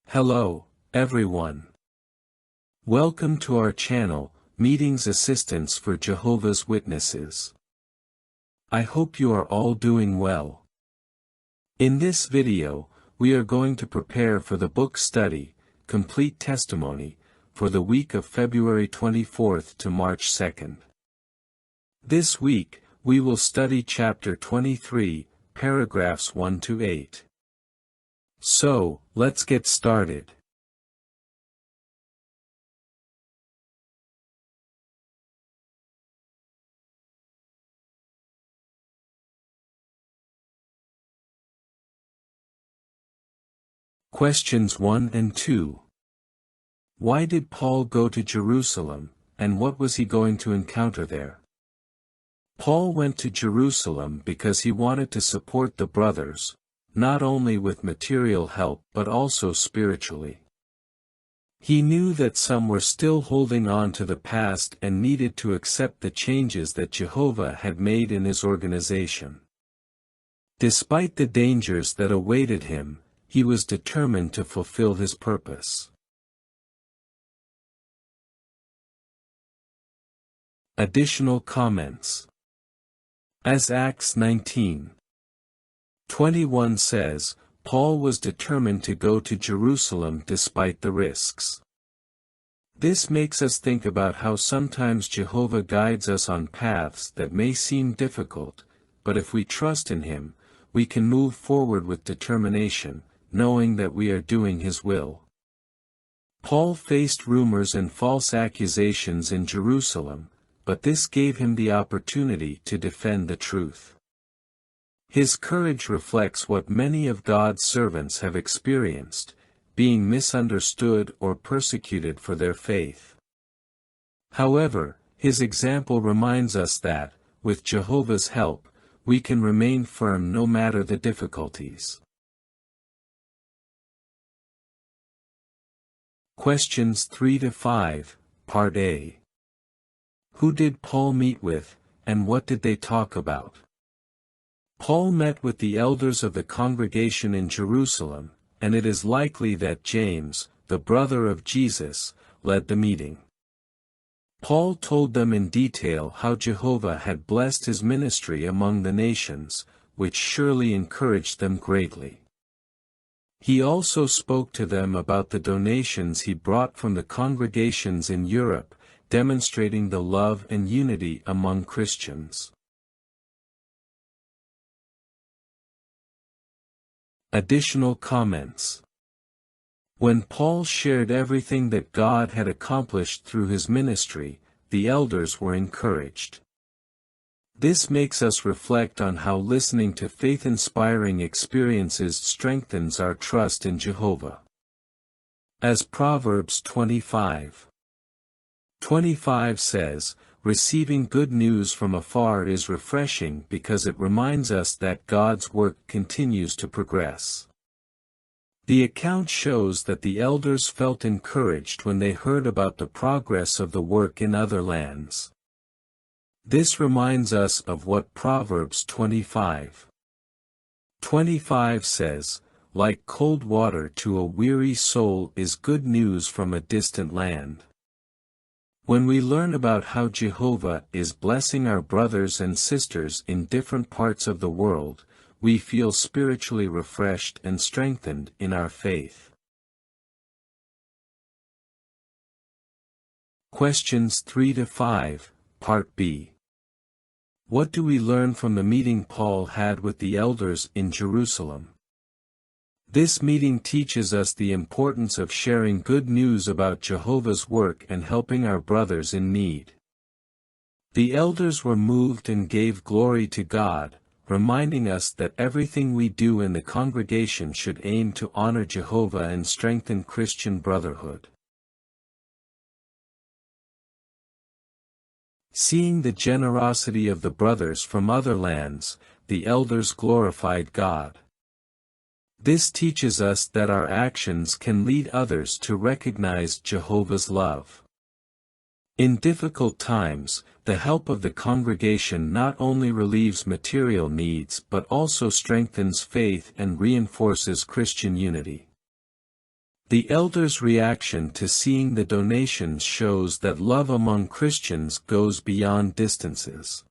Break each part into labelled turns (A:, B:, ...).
A: Hello, everyone. Welcome to our channel, Meetings Assistance for Jehovah's Witnesses. I hope you are all doing well. In this video, we are going to prepare for the book study, Complete Testimony, for the week of February 24th to March 2nd. This week, we will study chapter 23, paragraphs 1 to 8. So, let's get started. Questions 1 and 2. Why did Paul go to Jerusalem, and what was he going to encounter there? Paul went to Jerusalem because he wanted to support the brothers, not only with material help but also spiritually. He knew that some were still holding on to the past and needed to accept the changes that Jehovah had made in his organization. Despite the dangers that awaited him, he was determined to fulfill his purpose. Additional comments. As Acts 19:21 says, Paul was determined to go to Jerusalem despite the risks. This makes us think about how sometimes Jehovah guides us on paths that may seem difficult, but if we trust in Him, we can move forward with determination, knowing that we are doing His will. Paul faced rumors and false accusations in Jerusalem, but this gave him the opportunity to defend the truth. His courage reflects what many of God's servants have experienced, being misunderstood or persecuted for their faith. However, his example reminds us that, with Jehovah's help, we can remain firm no matter the difficulties. Questions 3 to 5, Part A. Who did Paul meet with, and what did they talk about? Paul met with the elders of the congregation in Jerusalem, and it is likely that James, the brother of Jesus, led the meeting. Paul told them in detail how Jehovah had blessed his ministry among the nations, which surely encouraged them greatly. He also spoke to them about the donations he brought from the congregations in Europe, demonstrating the love and unity among Christians. Additional comments. When Paul shared everything that God had accomplished through his ministry, the elders were encouraged. This makes us reflect on how listening to faith-inspiring experiences strengthens our trust in Jehovah. As Proverbs 25:25 says, receiving good news from afar is refreshing because it reminds us that God's work continues to progress. The account shows that the elders felt encouraged when they heard about the progress of the work in other lands. This reminds us of what Proverbs 25:25 says, like cold water to a weary soul is good news from a distant land. When we learn about how Jehovah is blessing our brothers and sisters in different parts of the world, we feel spiritually refreshed and strengthened in our faith. Questions 3 to 5, Part B. What do we learn from the meeting Paul had with the elders in Jerusalem? This meeting teaches us the importance of sharing good news about Jehovah's work and helping our brothers in need. The elders were moved and gave glory to God, reminding us that everything we do in the congregation should aim to honor Jehovah and strengthen Christian brotherhood. Seeing the generosity of the brothers from other lands, the elders glorified God. This teaches us that our actions can lead others to recognize Jehovah's love. In difficult times, the help of the congregation not only relieves material needs but also strengthens faith and reinforces Christian unity. The elders' reaction to seeing the donations shows that love among Christians goes beyond distances.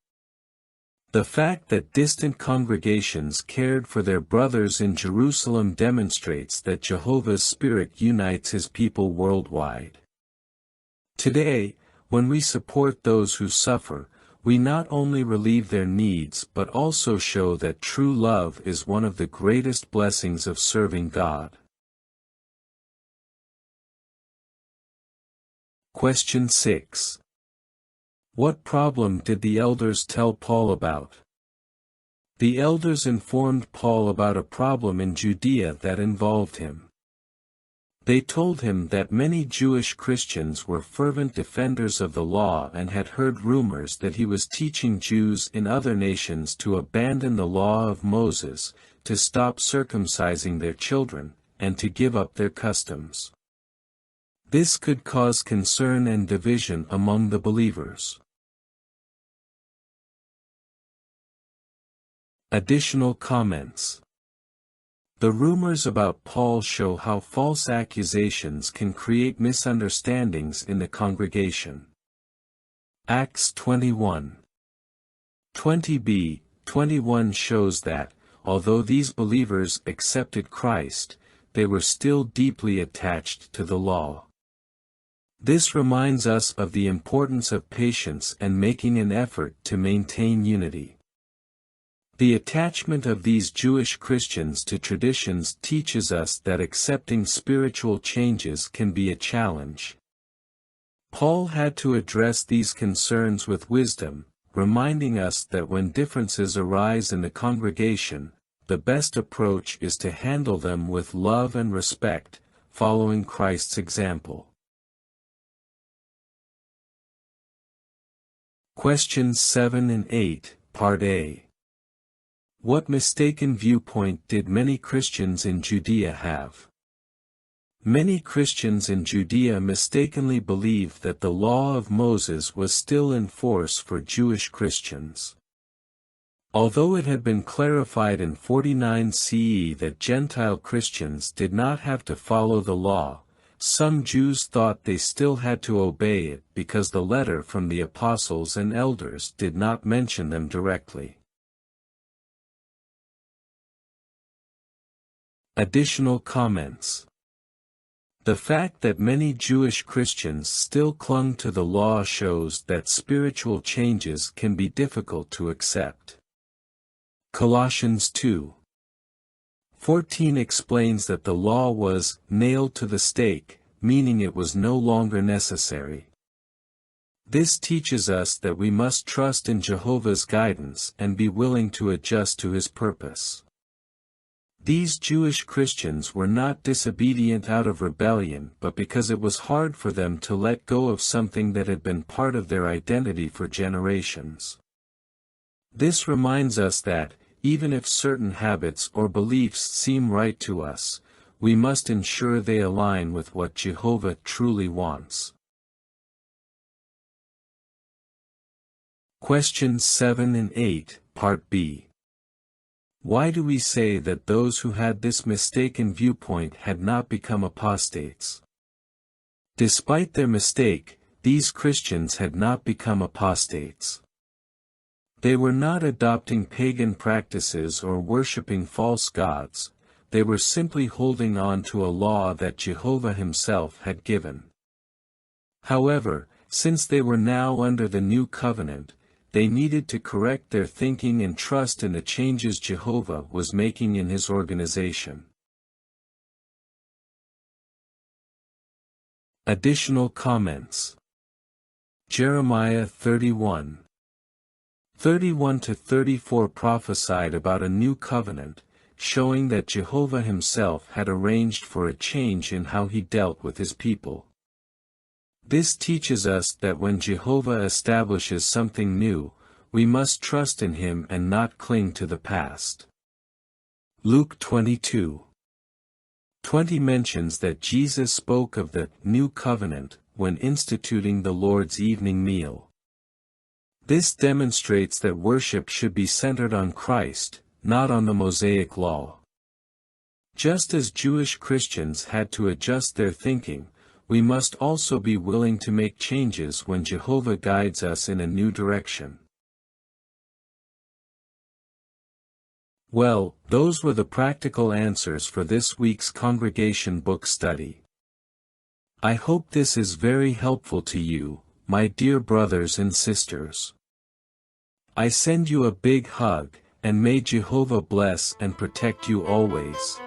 A: The fact that distant congregations cared for their brothers in Jerusalem demonstrates that Jehovah's Spirit unites His people worldwide. Today, when we support those who suffer, we not only relieve their needs but also show that true love is one of the greatest blessings of serving God. Question 6. What problem did the elders tell Paul about? The elders informed Paul about a problem in Judea that involved him. They told him that many Jewish Christians were fervent defenders of the law and had heard rumors that he was teaching Jews in other nations to abandon the law of Moses, to stop circumcising their children, and to give up their customs. This could cause concern and division among the believers. Additional comments. The rumors about Paul show how false accusations can create misunderstandings in the congregation. Acts 21. 20b, 21 shows that, although these believers accepted Christ, they were still deeply attached to the law. This reminds us of the importance of patience and making an effort to maintain unity. The attachment of these Jewish Christians to traditions teaches us that accepting spiritual changes can be a challenge. Paul had to address these concerns with wisdom, reminding us that when differences arise in the congregation, the best approach is to handle them with love and respect, following Christ's example. Questions 7 and 8, Part A. What mistaken viewpoint did many Christians in Judea have? Many Christians in Judea mistakenly believed that the law of Moses was still in force for Jewish Christians. Although it had been clarified in 49 CE that Gentile Christians did not have to follow the law, some Jews thought they still had to obey it because the letter from the apostles and elders did not mention them directly. Additional comments. The fact that many Jewish Christians still clung to the law shows that spiritual changes can be difficult to accept. Colossians 2:14 explains that the law was nailed to the stake, meaning it was no longer necessary. This teaches us that we must trust in Jehovah's guidance and be willing to adjust to His purpose. These Jewish Christians were not disobedient out of rebellion but because it was hard for them to let go of something that had been part of their identity for generations. This reminds us that, even if certain habits or beliefs seem right to us, we must ensure they align with what Jehovah truly wants. Questions 7 and 8, Part B. Why do we say that those who had this mistaken viewpoint had not become apostates? Despite their mistake, these Christians had not become apostates. They were not adopting pagan practices or worshipping false gods, they were simply holding on to a law that Jehovah Himself had given. However, since they were now under the new covenant, they needed to correct their thinking and trust in the changes Jehovah was making in His organization. Additional comments. Jeremiah 31:31-34 prophesied about a new covenant, showing that Jehovah Himself had arranged for a change in how He dealt with His people. This teaches us that when Jehovah establishes something new, we must trust in Him and not cling to the past. Luke 22:20 mentions that Jesus spoke of the new covenant when instituting the Lord's evening meal. This demonstrates that worship should be centered on Christ, not on the Mosaic law. Just as Jewish Christians had to adjust their thinking, we must also be willing to make changes when Jehovah guides us in a new direction. Well, those were the practical answers for this week's congregation book study. I hope this is very helpful to you, my dear brothers and sisters. I send you a big hug, and may Jehovah bless and protect you always.